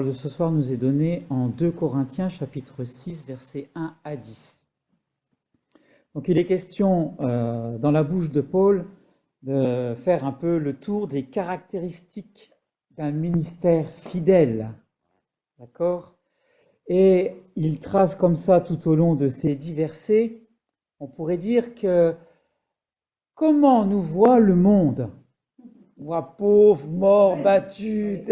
parole de ce soir nous est donnée en 2 Corinthiens, chapitre 6, versets 1 à 10. Donc il est question, dans la bouche de Paul, de faire un peu le tour des caractéristiques d'un ministère fidèle. D'accord ? Et il trace comme ça tout au long de ces 10 versets, on pourrait dire que comment nous voit le monde ? Moi, pauvre, mort, battu,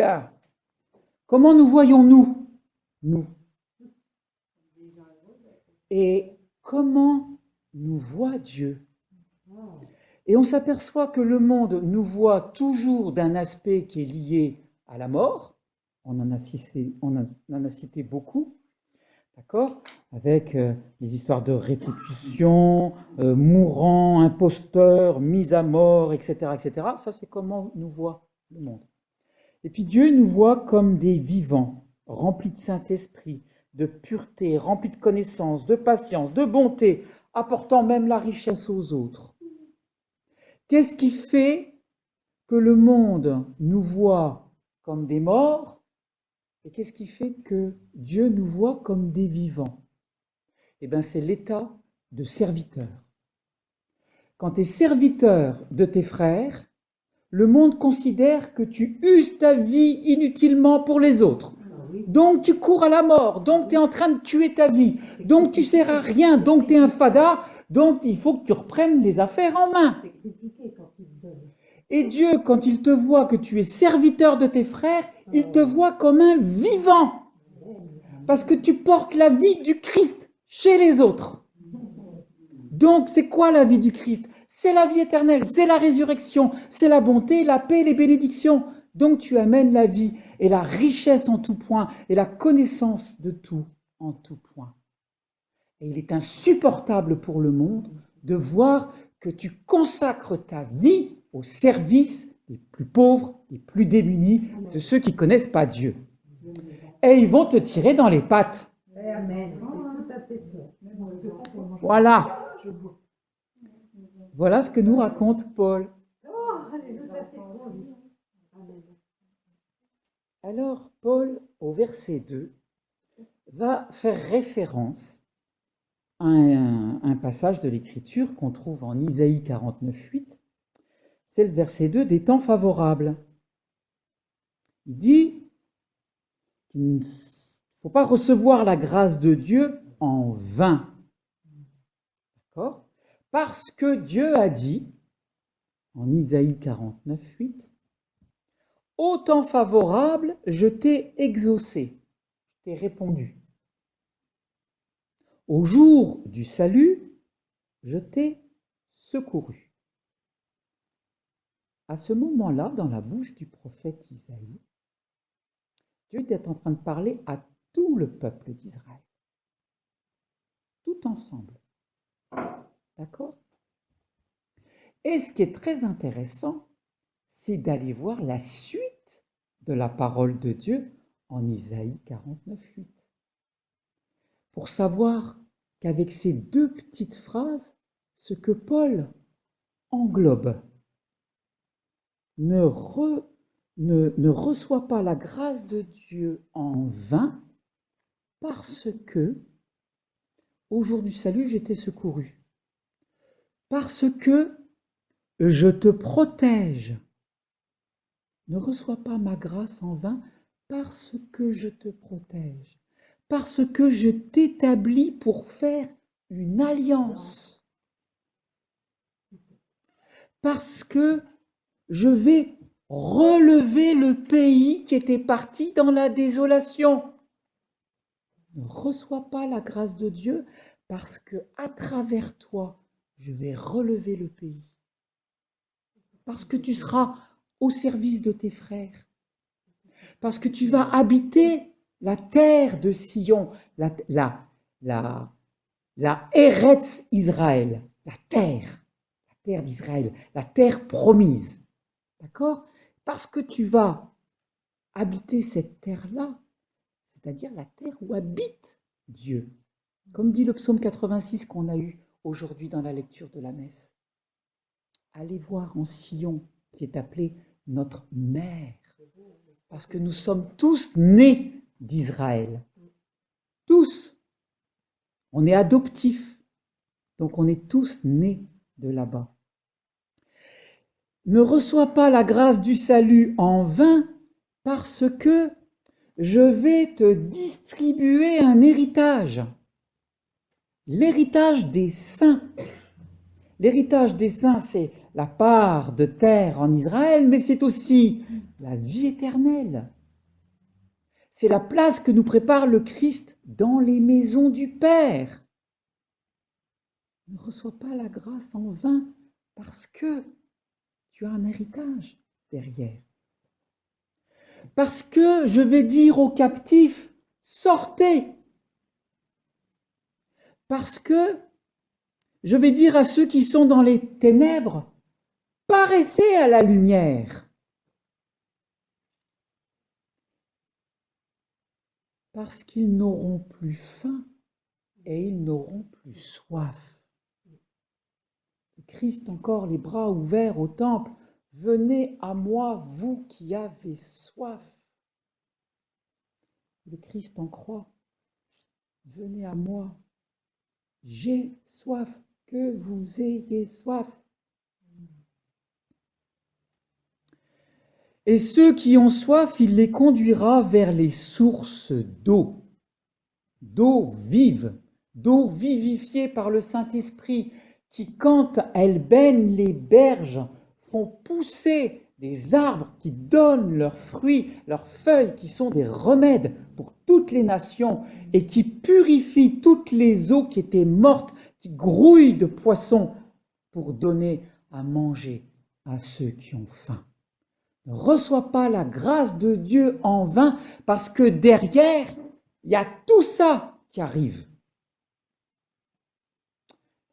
comment nous voyons-nous, nous? Et comment nous voit Dieu? Et on s'aperçoit que le monde nous voit toujours d'un aspect qui est lié à la mort. On en a cité beaucoup, d'accord? Avec les histoires de répétition, mourant, imposteur, mise à mort, etc., etc. Ça, c'est comment nous voit le monde. Et puis Dieu nous voit comme des vivants, remplis de Saint-Esprit, de pureté, remplis de connaissance, de patience, de bonté, apportant même la richesse aux autres. Qu'est-ce qui fait que le monde nous voit comme des morts et qu'est-ce qui fait que Dieu nous voit comme des vivants? Eh bien, c'est l'état de serviteur. Quand tu es serviteur de tes frères, le monde considère que tu uses ta vie inutilement pour les autres. Donc tu cours à la mort, donc tu es en train de tuer ta vie, donc tu sers à rien, donc tu es un fada, donc il faut que tu reprennes les affaires en main. Et Dieu, quand il te voit que tu es serviteur de tes frères, il te voit comme un vivant. Parce que tu portes la vie du Christ chez les autres. Donc c'est quoi la vie du Christ? C'est la vie éternelle, c'est la résurrection, c'est la bonté, la paix, les bénédictions. Donc tu amènes la vie et la richesse en tout point et la connaissance de tout en tout point. Et il est insupportable pour le monde de voir que tu consacres ta vie au service des plus pauvres, des plus démunis, de ceux qui ne connaissent pas Dieu. Et ils vont te tirer dans les pattes. Voilà. Voilà ce que nous raconte Paul. Alors, Paul, au verset 2, va faire référence à un passage de l'Écriture qu'on trouve en Isaïe 49:8. C'est le verset 2 des temps favorables. Il dit qu'il ne faut pas recevoir la grâce de Dieu en vain. D'accord ? Parce que Dieu a dit, en Isaïe 49:8, « Au temps favorable, je t'ai exaucé, je t'ai répondu. Au jour du salut, je t'ai secouru. » À ce moment-là, dans la bouche du prophète Isaïe, Dieu était en train de parler à tout le peuple d'Israël. Tout ensemble. D'accord ? Et ce qui est très intéressant, c'est d'aller voir la suite de la parole de Dieu en Isaïe 49:8. Pour savoir qu'avec ces deux petites phrases, ce que Paul englobe ne reçoit pas la grâce de Dieu en vain parce que au jour du salut, j'étais secouru. Parce que je te protège. Ne reçois pas ma grâce en vain parce que je te protège. Parce que je t'établis pour faire une alliance. Parce que je vais relever le pays qui était parti dans la désolation. Ne reçois pas la grâce de Dieu parce que à travers toi, je vais relever le pays. Parce que tu seras au service de tes frères. Parce que tu vas habiter la terre de Sion, la Eretz Israël, la terre d'Israël, la terre promise. D'accord ? Parce que tu vas habiter cette terre-là, c'est-à-dire la terre où habite Dieu. Comme dit le psaume 86 qu'on a eu aujourd'hui dans la lecture de la messe. Allez voir en Sion, qui est appelée notre mère. Parce que nous sommes tous nés d'Israël. Tous. On est adoptifs. Donc on est tous nés de là-bas. Ne reçois pas la grâce du salut en vain parce que je vais te distribuer un héritage. L'héritage des saints. L'héritage des saints, c'est la part de terre en Israël, mais c'est aussi la vie éternelle. C'est la place que nous prépare le Christ dans les maisons du Père. Ne reçois pas la grâce en vain parce que tu as un héritage derrière. Parce que je vais dire aux captifs, sortez. Parce que je vais dire à ceux qui sont dans les ténèbres, paraissez à la lumière. Parce qu'ils n'auront plus faim et ils n'auront plus soif. Christ encore les bras ouverts au temple, venez à moi, vous qui avez soif. Le Christ en croix, venez à moi, j'ai soif, que vous ayez soif. Et ceux qui ont soif, il les conduira vers les sources d'eau vive, d'eau vivifiée par le Saint-Esprit, qui, quand elles baignent les berges, font pousser des arbres qui donnent leurs fruits, leurs feuilles, qui sont des remèdes pour toutes les nations, et qui purifient toutes les eaux qui étaient mortes, qui grouillent de poissons, pour donner à manger à ceux qui ont faim. Ne reçois pas la grâce de Dieu en vain, parce que derrière, il y a tout ça qui arrive.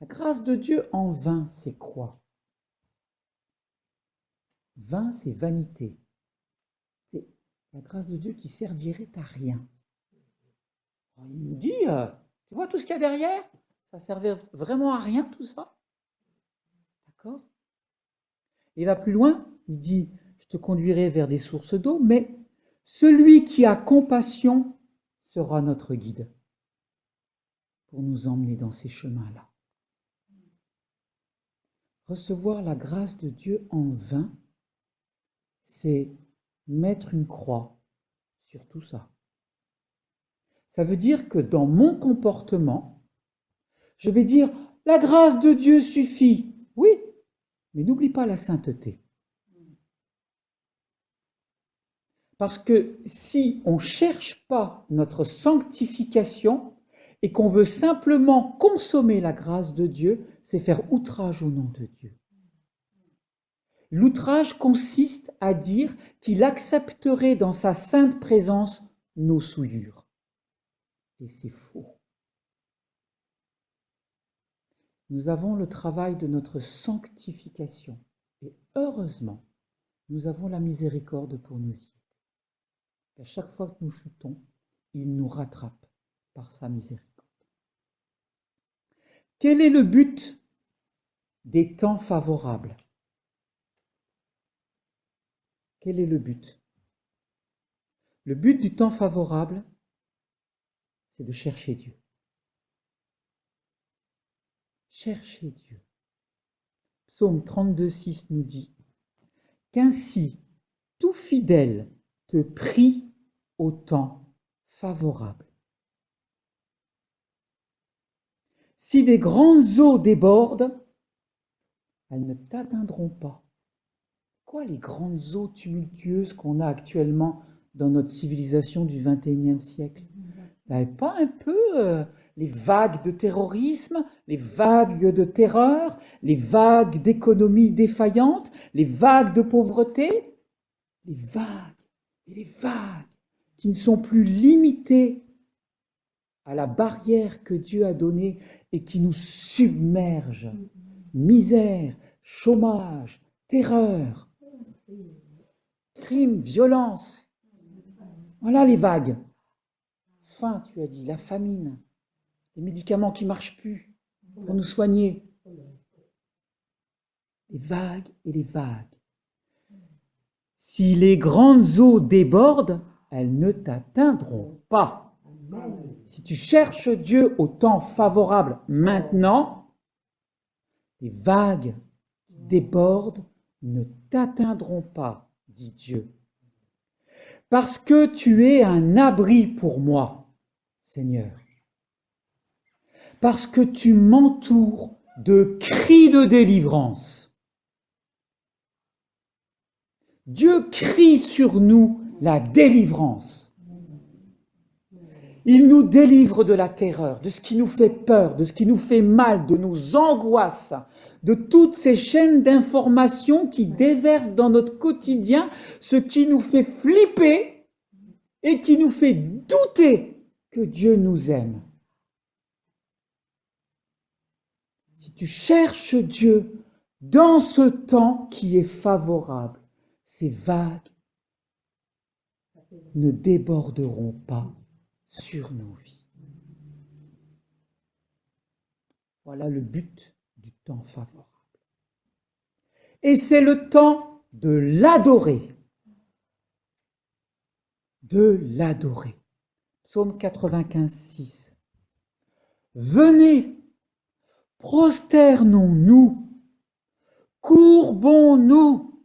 La grâce de Dieu en vain, c'est quoi? Vain, c'est vanité. C'est la grâce de Dieu qui servirait à rien. Alors, il nous dit, tu vois tout ce qu'il y a derrière? Ça servait vraiment à rien tout ça? D'accord? Il va plus loin, il dit, je te conduirai vers des sources d'eau, mais celui qui a compassion sera notre guide pour nous emmener dans ces chemins-là. Recevoir la grâce de Dieu en vain, c'est mettre une croix sur tout ça. Ça veut dire que dans mon comportement, je vais dire, la grâce de Dieu suffit. Oui, mais n'oublie pas la sainteté. Parce que si on ne cherche pas notre sanctification et qu'on veut simplement consommer la grâce de Dieu, c'est faire outrage au nom de Dieu. L'outrage consiste à dire qu'il accepterait dans sa sainte présence nos souillures. Et c'est faux. Nous avons le travail de notre sanctification. Et heureusement, nous avons la miséricorde pour nous y aider. À chaque fois que nous chutons, il nous rattrape par sa miséricorde. Quel est le but des temps favorables? Quel est le but? Le but du temps favorable, c'est de chercher Dieu. Chercher Dieu. Psaume 32,6 nous dit qu'ainsi tout fidèle te prie au temps favorable. Si des grandes eaux débordent, elles ne t'atteindront pas. Quoi les grandes eaux tumultueuses qu'on a actuellement dans notre civilisation du XXIe siècle? Vous n'avez pas un peu les vagues de terrorisme, les vagues de terreur, les vagues d'économie défaillante, les vagues de pauvreté? Les vagues et les vagues qui ne sont plus limitées à la barrière que Dieu a donnée et qui nous submergent. Misère, chômage, terreur, crime, violence. Voilà les vagues. Faim, tu as dit, la famine, les médicaments qui ne marchent plus pour nous soigner. Les vagues et les vagues. Si les grandes eaux débordent, elles ne t'atteindront pas. Si tu cherches Dieu au temps favorable maintenant, les vagues qui débordent ne t'atteindront pas, dit Dieu. Parce que tu es un abri pour moi, Seigneur. Parce que tu m'entoures de cris de délivrance. Dieu crie sur nous la délivrance. Il nous délivre de la terreur, de ce qui nous fait peur, de ce qui nous fait mal, de nos angoisses, de toutes ces chaînes d'informations qui déversent dans notre quotidien, ce qui nous fait flipper et qui nous fait douter que Dieu nous aime. Si tu cherches Dieu dans ce temps qui est favorable, ces vagues ne déborderont pas sur nos vies. Voilà le but du temps favorable. Et c'est le temps de l'adorer. De l'adorer. Psaume 95, 6. Venez, prosternons-nous, courbons-nous,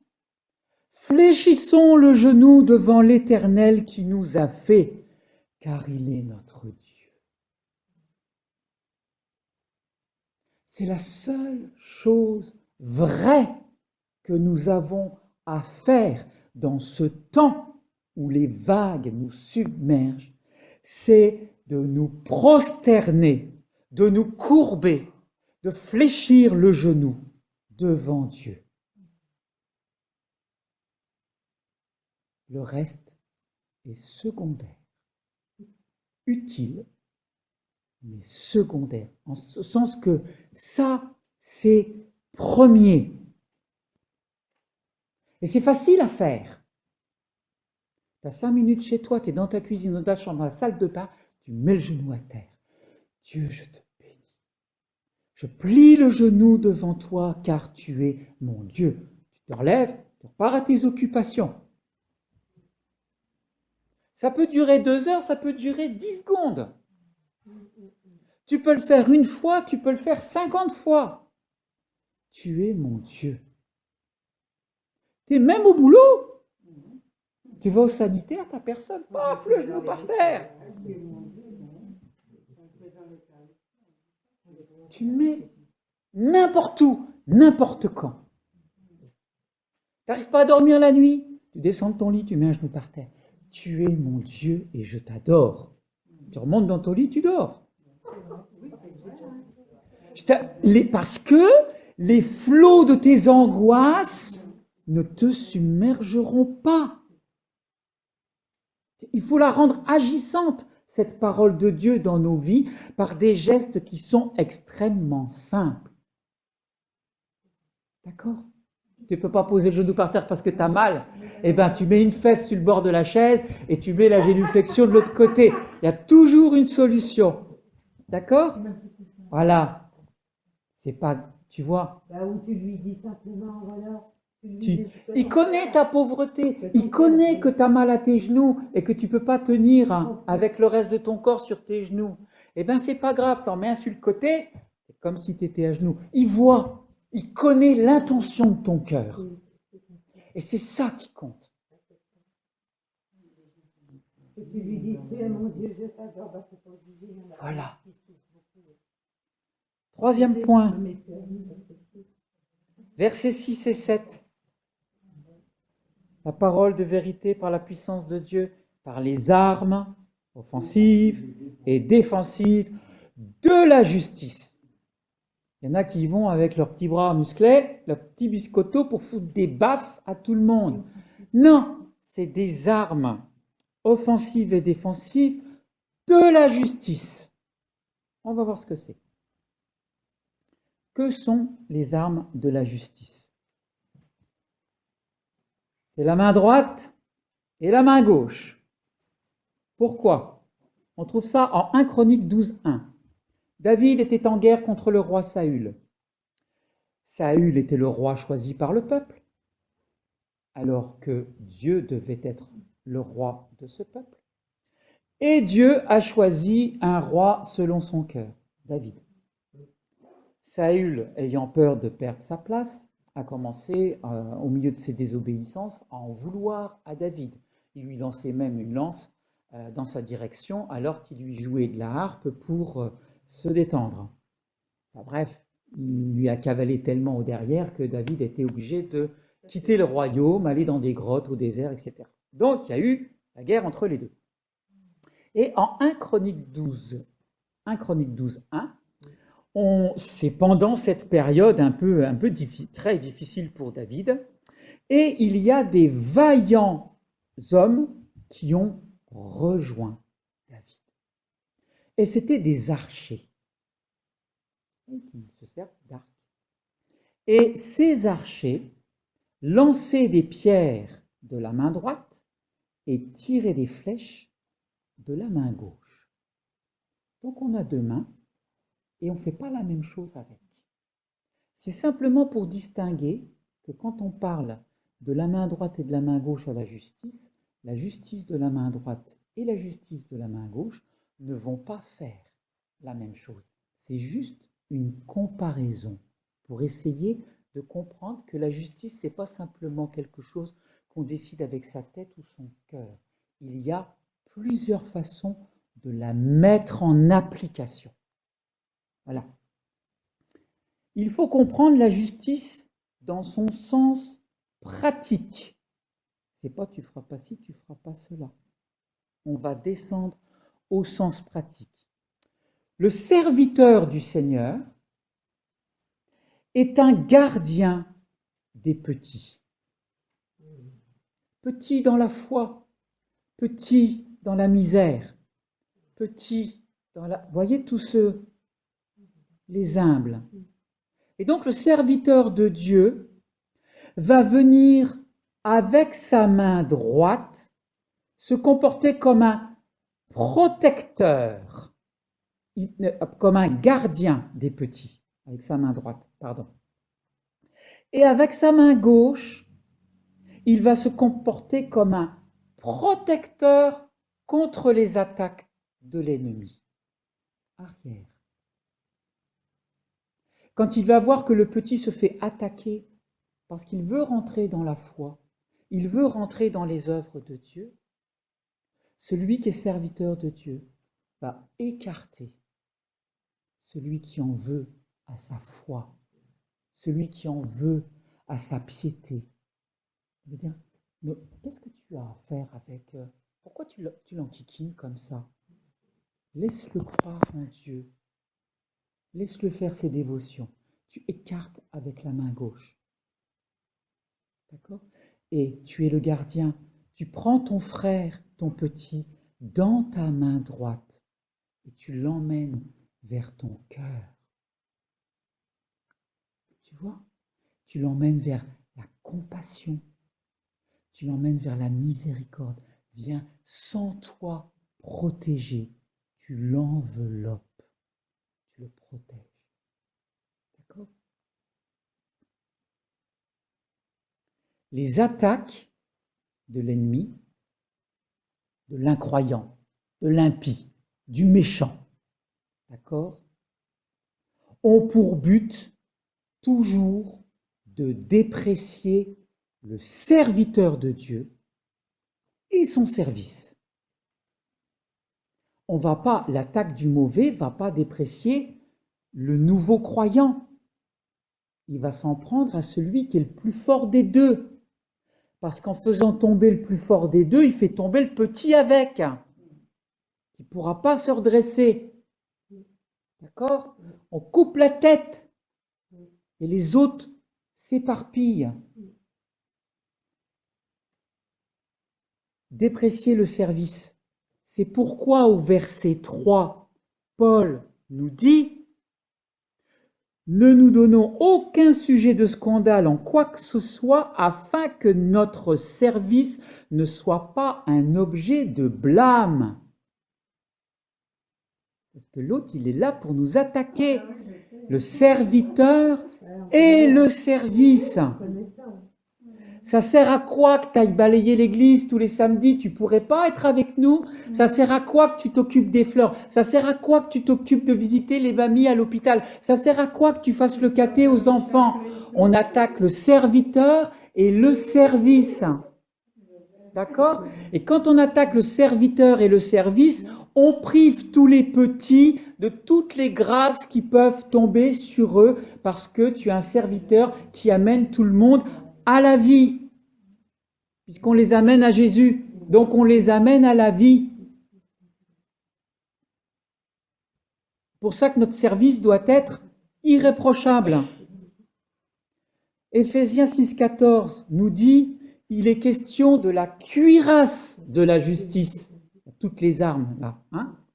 fléchissons le genou devant l'Éternel qui nous a fait, car il est notre Dieu. C'est la seule chose vraie que nous avons à faire dans ce temps où les vagues nous submergent, c'est de nous prosterner, de nous courber, de fléchir le genou devant Dieu. Le reste est secondaire. Utile, mais secondaire, en ce sens que ça, c'est premier. Et c'est facile à faire. Tu as 5 minutes chez toi, tu es dans ta cuisine, dans ta chambre, dans la salle de bain, tu mets le genou à terre. Dieu, je te bénis. Je plie le genou devant toi, car tu es mon Dieu. Tu te relèves, tu repars à tes occupations. Ça peut durer 2 heures, ça peut durer 10 secondes. Tu peux le faire une fois, tu peux le faire 50 fois. Tu es mon Dieu. Tu es même au boulot. Tu vas au sanitaire, tu n'as personne. Paf, le genou par terre. Tu mets n'importe où, n'importe quand. Tu n'arrives pas à dormir la nuit, tu descends de ton lit, tu mets un genou par terre. Tu es mon Dieu et je t'adore. Tu remontes dans ton lit, tu dors. Parce que les flots de tes angoisses ne te submergeront pas. Il faut la rendre agissante, cette parole de Dieu dans nos vies, par des gestes qui sont extrêmement simples. D'accord ? Tu ne peux pas poser le genou par terre parce que tu as mal. Eh bien, tu mets une fesse sur le bord de la chaise et tu mets la génuflexion de l'autre côté. Il y a toujours une solution. D'accord ? Voilà. C'est pas, tu vois. Où tu lui dis simplement, voilà. Il connaît ta pauvreté. Il connaît que tu as mal à tes genoux et que tu ne peux pas tenir avec le reste de ton corps sur tes genoux. Eh bien, c'est pas grave. Tu en mets un sur le côté. C'est comme si tu étais à genoux. Il voit. Il connaît l'intention de ton cœur. Et c'est ça qui compte. Que tu lui dis, tu es mon Dieu, je t'adore, c'est pas obligé. Voilà. 3e point. Versets 6 et 7. La parole de vérité par la puissance de Dieu, par les armes offensives et défensives de la justice. Il y en a qui y vont avec leurs petits bras musclés, leurs petits biscottos pour foutre des baffes à tout le monde. Non, c'est des armes offensives et défensives de la justice. On va voir ce que c'est. Que sont les armes de la justice ? C'est la main droite et la main gauche. Pourquoi ? On trouve ça en 1 Chroniques 12, 1. David était en guerre contre le roi Saül. Saül était le roi choisi par le peuple, alors que Dieu devait être le roi de ce peuple. Et Dieu a choisi un roi selon son cœur, David. Saül, ayant peur de perdre sa place, a commencé, au milieu de ses désobéissances, à en vouloir à David. Il lui lançait même une lance dans sa direction alors qu'il lui jouait de la harpe pour se détendre. Enfin, bref, il lui a cavalé tellement au derrière que David était obligé de quitter le royaume, aller dans des grottes, au désert, etc. Donc il y a eu la guerre entre les deux. Et en 1 Chronique 12, 1, c'est pendant cette période un peu très difficile pour David, et il y a des vaillants hommes qui ont rejoint David. Et c'était des archers, qui se servent d'arc. Et ces archers lançaient des pierres de la main droite et tiraient des flèches de la main gauche. Donc on a deux mains et on ne fait pas la même chose avec. C'est simplement pour distinguer que quand on parle de la main droite et de la main gauche à la justice de la main droite et la justice de la main gauche ne vont pas faire la même chose. C'est juste une comparaison pour essayer de comprendre que la justice, ce n'est pas simplement quelque chose qu'on décide avec sa tête ou son cœur. Il y a plusieurs façons de la mettre en application. Voilà. Il faut comprendre la justice dans son sens pratique. C'est pas tu feras pas ci, tu feras pas cela. On va descendre au sens pratique. Le serviteur du Seigneur est un gardien des petits. Petits dans la foi, petits dans la misère, petits dans la... Voyez tous ceux, les humbles. Et donc le serviteur de Dieu va venir avec sa main droite se comporter comme un protecteur, comme un gardien des petits, avec sa main droite, pardon. Et avec sa main gauche, il va se comporter comme un protecteur contre les attaques de l'ennemi. Arrière. Quand il va voir que le petit se fait attaquer parce qu'il veut rentrer dans la foi, il veut rentrer dans les œuvres de Dieu, celui qui est serviteur de Dieu va écarter celui qui en veut à sa foi, celui qui en veut à sa piété. Il veut dire, mais qu'est-ce que tu as à faire avec... pourquoi tu l'enquiquines comme ça? Laisse-le croire en Dieu. Laisse-le faire ses dévotions. Tu écartes avec la main gauche. D'accord? Et tu es le gardien. Tu prends ton frère, ton petit, dans ta main droite et tu l'emmènes vers ton cœur. Tu vois? Tu l'emmènes vers la compassion. Tu l'emmènes vers la miséricorde. Viens sans toi protéger. Tu l'enveloppes. Tu le protèges. D'accord? Les attaques de l'ennemi, de l'incroyant, de l'impie, du méchant, d'accord, ont pour but toujours de déprécier le serviteur de Dieu et son service. L'attaque du mauvais ne va pas déprécier le nouveau croyant. Il va s'en prendre à celui qui est le plus fort des deux. Parce qu'en faisant tomber le plus fort des deux, il fait tomber le petit avec. Il ne pourra pas se redresser. D'accord? On coupe la tête. Et les autres s'éparpillent. Déprécier le service. C'est pourquoi au verset 3, Paul nous dit: ne nous donnons aucun sujet de scandale en quoi que ce soit, afin que notre service ne soit pas un objet de blâme. Parce que l'autre, il est là pour nous attaquer. Le serviteur et le service. Ça sert à quoi que tu ailles balayer l'église tous les samedis? Tu pourrais pas être avec nous? Ça sert à quoi que tu t'occupes des fleurs? Ça sert à quoi que tu t'occupes de visiter les mamies à l'hôpital? Ça sert à quoi que tu fasses le caté aux enfants? On attaque le serviteur et le service. D'accord? Et quand on attaque le serviteur et le service, on prive tous les petits de toutes les grâces qui peuvent tomber sur eux parce que tu es un serviteur qui amène tout le monde à la vie. Puisqu'on les amène à Jésus. Donc on les amène à la vie. C'est pour ça que notre service doit être irréprochable. Éphésiens 6,14 nous dit, il est question de la cuirasse de la justice. Toutes les armes là,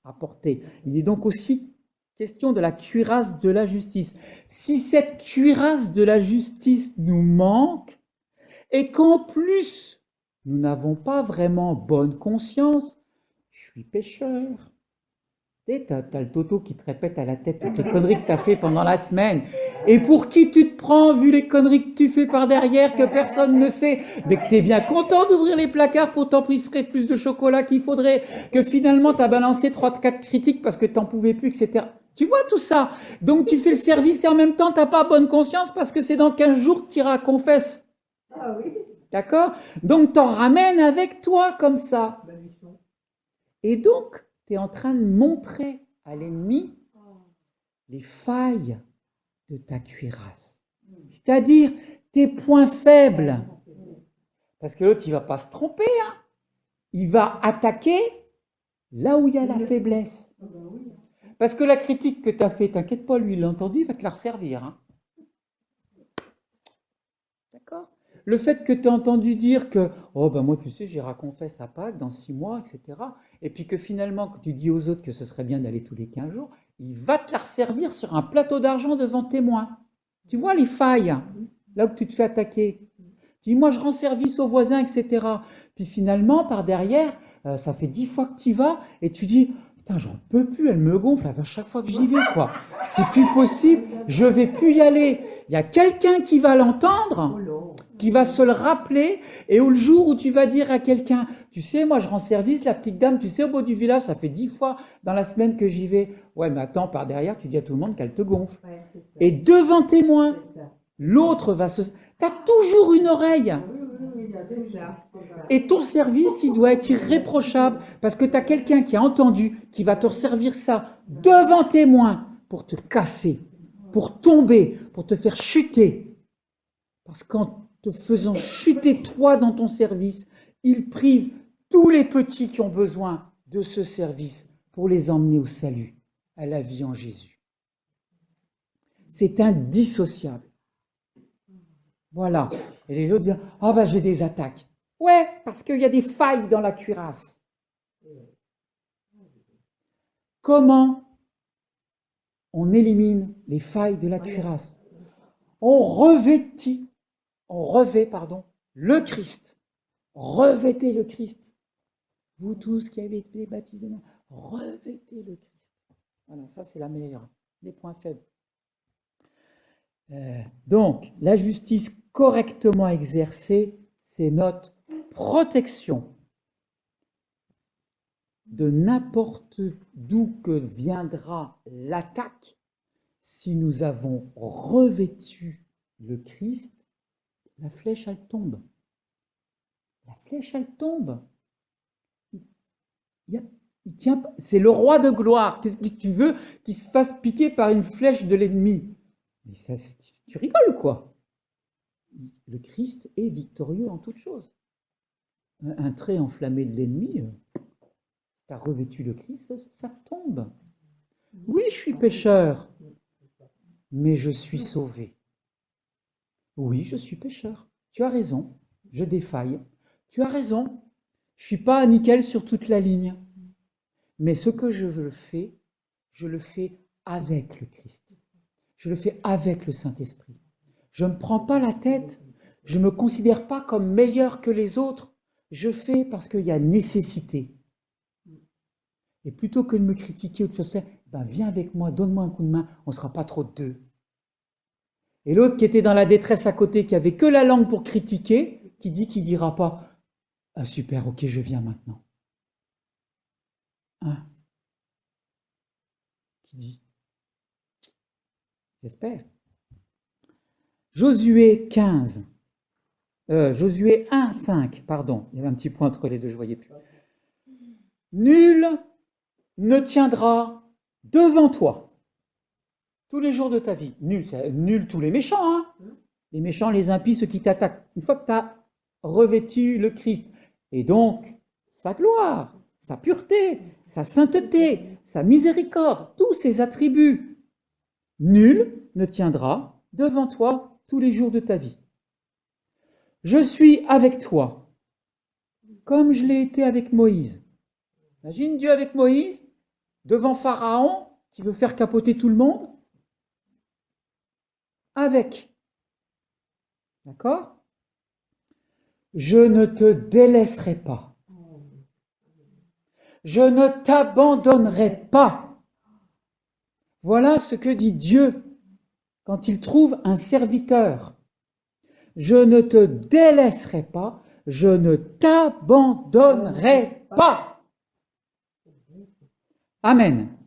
à porter. Il est donc aussi question de la cuirasse de la justice. Si cette cuirasse de la justice nous manque, et qu'en plus, nous n'avons pas vraiment bonne conscience, je suis pécheur. Tu as le toto qui te répète à la tête toutes les conneries que tu as fait pendant la semaine. Et pour qui tu te prends, vu les conneries que tu fais par derrière, que personne ne sait, mais que tu es bien content d'ouvrir les placards pour t'empiffrer plus de chocolat qu'il faudrait, que finalement tu as balancé 3-4 critiques parce que tu n'en pouvais plus, etc. Tu vois tout ça. Donc tu fais le service et en même temps tu n'as pas bonne conscience parce que c'est dans 15 jours que tu iras à confesse. Ah oui. D'accord? Donc t'en ramènes avec toi comme ça. Et donc, tu es en train de montrer à l'ennemi les failles de ta cuirasse. C'est-à-dire tes points faibles. Parce que l'autre, il ne va pas se tromper. Hein. Il va attaquer là où il y a la faiblesse. Parce que la critique que tu as faite, t'inquiète pas, lui, il l'a entendu, il va te la resservir. Hein. D'accord? Le fait que tu as entendu dire que, oh ben moi tu sais, j'irai à confesse à Pâques dans 6 mois, etc. Et puis que finalement, que tu dis aux autres que ce serait bien d'aller tous les 15 jours, il va te la resservir sur un plateau d'argent devant témoins. Tu vois les failles, là où tu te fais attaquer. Tu dis, moi je rends service aux voisins, etc. Puis finalement, par derrière, ça fait 10 fois que tu y vas, et tu dis, putain, j'en peux plus, elle me gonfle à chaque fois que j'y vais, quoi. C'est plus possible, je vais plus y aller. Il y a quelqu'un qui va l'entendre, qui va se le rappeler, et au jour où tu vas dire à quelqu'un, tu sais, moi je rends service, la petite dame, tu sais, au bout du village, ça fait 10 fois dans la semaine que j'y vais. Ouais, mais attends, par derrière, tu dis à tout le monde qu'elle te gonfle. Ouais, et devant témoin, l'autre va se... T'as toujours une oreille. Et ton service, il doit être irréprochable, parce que tu as quelqu'un qui a entendu, qui va te resservir ça devant témoin, pour te casser, pour tomber, pour te faire chuter. Parce qu'en te faisant chuter toi dans ton service, il prive tous les petits qui ont besoin de ce service pour les emmener au salut, à la vie en Jésus. C'est indissociable. Voilà. Et les autres disent, ah ben j'ai des attaques. Ouais, parce qu'il y a des failles dans la cuirasse. Comment on élimine les failles de la cuirasse? On revêt le Christ. Revêtez le Christ. Vous tous qui avez été baptisés, revêtez le Christ. Voilà, ça c'est la meilleure. Les points faibles. Donc, la justice correctement exercée, c'est notre protection de n'importe d'où que viendra l'attaque. Si nous avons revêtu le Christ, la flèche, elle tombe. La flèche, elle tombe. Il tient, c'est le roi de gloire. Qu'est-ce que tu veux qu'il se fasse piquer par une flèche de l'ennemi? Mais ça, tu rigoles, quoi. Le Christ est victorieux en toutes choses. Un trait enflammé de l'ennemi, tu as revêtu le Christ, ça tombe. Oui, je suis pécheur, mais je suis sauvé. Oui, je suis pécheur. Tu as raison, je défaille. Tu as raison, je ne suis pas nickel sur toute la ligne. Mais ce que je fais avec le Christ. Je le fais avec le Saint-Esprit. Je ne me prends pas la tête. Je ne me considère pas comme meilleur que les autres. Je fais parce qu'il y a nécessité. Et plutôt que de me critiquer ou de faire ça, ben viens avec moi, donne-moi un coup de main, on ne sera pas trop deux. Et l'autre qui était dans la détresse à côté, qui avait que la langue pour critiquer, qui dira pas « Ah super, ok, je viens maintenant ». Hein? Qui dit? J'espère. Josué 15. Josué 1, 5, pardon. Il y avait un petit point entre les deux, je ne voyais plus. Nul ne tiendra devant toi tous les jours de ta vie. Nul, c'est nul tous les méchants, hein? Les méchants, les impies, ceux qui t'attaquent. Une fois que tu as revêtu le Christ, et donc sa gloire, sa pureté, sa sainteté, sa miséricorde, tous ses attributs, nul ne tiendra devant toi tous les jours de ta vie. Je suis avec toi, comme je l'ai été avec Moïse. Imagine Dieu avec Moïse, devant Pharaon, qui veut faire capoter tout le monde. Avec. D'accord? Je ne te délaisserai pas. Je ne t'abandonnerai pas. Voilà ce que dit Dieu quand il trouve un serviteur. Je ne te délaisserai pas, je ne t'abandonnerai pas. Amen.